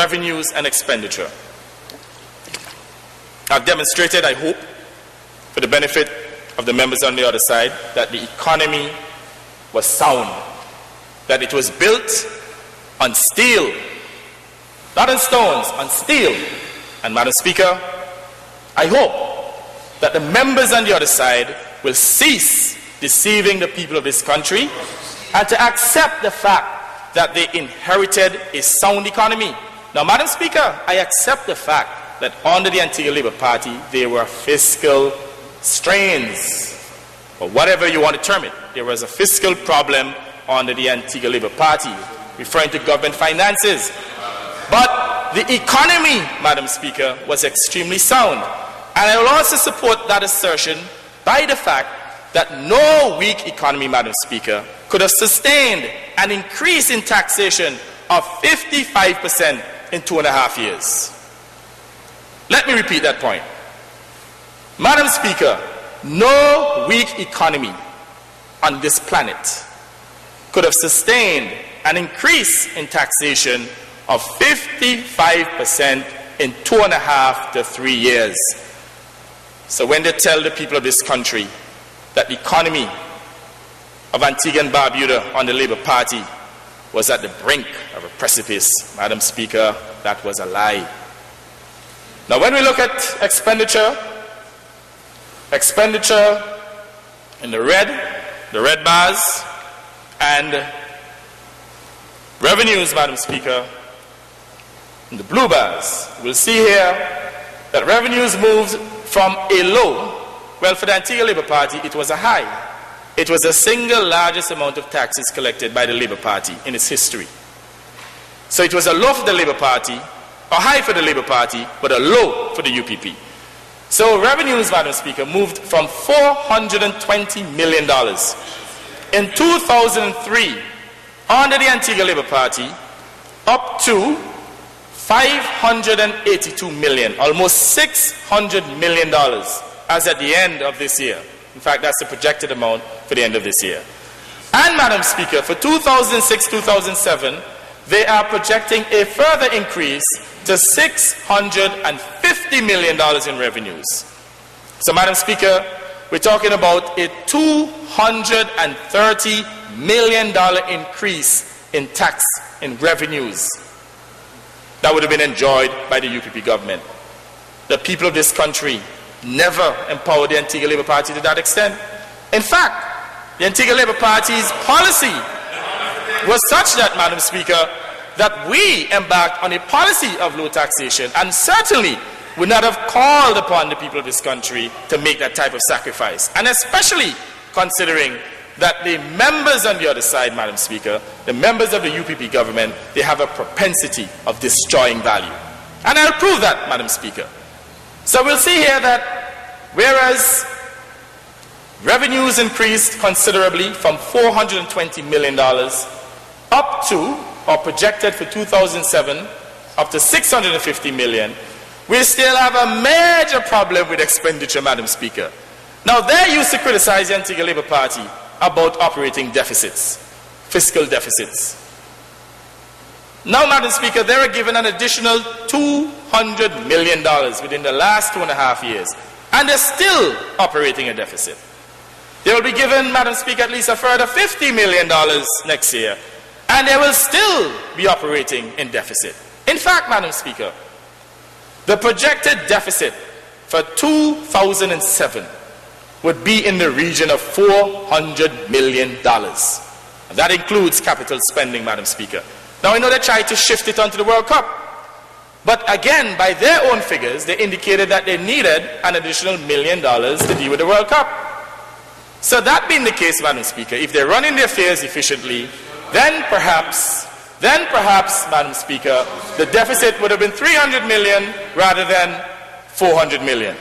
revenues and expenditure. I've demonstrated, I hope, for the benefit of the members on the other side, that the economy was sound, that it was built on steel, not on stones, on steel. And Madam Speaker, I hope that the members on the other side will cease deceiving the people of this country and to accept the fact that they inherited a sound economy. Now, Madam Speaker, I accept the fact that under the Antigua Labour Party there were fiscal strains, or whatever you want to term it. There was a fiscal problem under the Antigua Labour Party, referring to government finances. But the economy, Madam Speaker, was extremely sound. And I will also support that assertion by the fact that no weak economy, Madam Speaker, could have sustained an increase in taxation of 55% in 2.5 years. Let me repeat that point. Madam Speaker, no weak economy on this planet could have sustained an increase in taxation of 55% in 2.5 to 3 years. So when they tell the people of this country that the economy of Antigua and Barbuda on the Labour Party was at the brink of a precipice, Madam Speaker, that was a lie. Now when we look at expenditure in the red bars, and revenues, Madam Speaker, in the blue bars, we'll see here that revenues moved from a low. Well, for the Antigua Labour Party, it was a high. It was the single largest amount of taxes collected by the Labour Party in its history. So it was a low for the Labour Party, a high for the Labour Party, but a low for the UPP. So revenues, Madam Speaker, moved from $420 million in 2003 under the Antigua Labour Party up to $582 million, almost $600 million as at the end of this year. In fact, that's the projected amount for the end of this year. And Madam Speaker, for 2006-2007, they are projecting a further increase to $650 million in revenues. So Madam Speaker, we're talking about a $230 million increase in tax, in revenues, that would have been enjoyed by the UPP government. The people of this country never empowered the Antigua Labour Party to that extent. In fact, the Antigua Labour Party's policy was such that, Madam Speaker, that we embarked on a policy of low taxation, and certainly would not have called upon the people of this country to make that type of sacrifice. And especially considering that the members on the other side, Madam Speaker, the members of the UPP government, they have a propensity of destroying value. And I'll prove that, Madam Speaker. So we'll see here that whereas revenues increased considerably from $420 million up to, or projected for 2007, up to $650 million, we still have a major problem with expenditure, Madam Speaker. Now, they used to criticize the Antigua Labour Party about operating deficits, fiscal deficits. Now, Madam Speaker, they were given an additional $200 million within the last 2.5 years, and they're still operating a deficit. They will be given, Madam Speaker, at least a further $50 million next year, and they will still be operating in deficit. In fact, Madam Speaker, the projected deficit for 2007 would be in the region of $400 million. And that includes capital spending, Madam Speaker. Now, I know they tried to shift it onto the World Cup, but again, by their own figures, they indicated that they needed an additional $1 million to deal with the World Cup. So that being the case, Madam Speaker, if they're running their affairs efficiently, then perhaps, Madam Speaker, the deficit would have been $300 million rather than $400 million.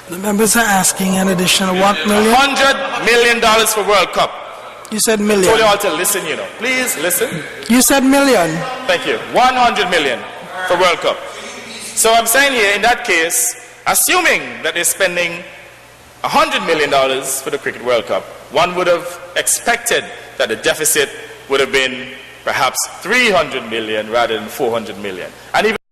The members are asking an additional $1 million? $100 million for World Cup. You said million. I told you all to listen, Please listen. You said million. Thank you. $100 million for World Cup. So I'm saying here, in that case, assuming that they're spending $100 million for the Cricket World Cup, one would have expected that the deficit would have been perhaps $300 million rather than $400 million. And even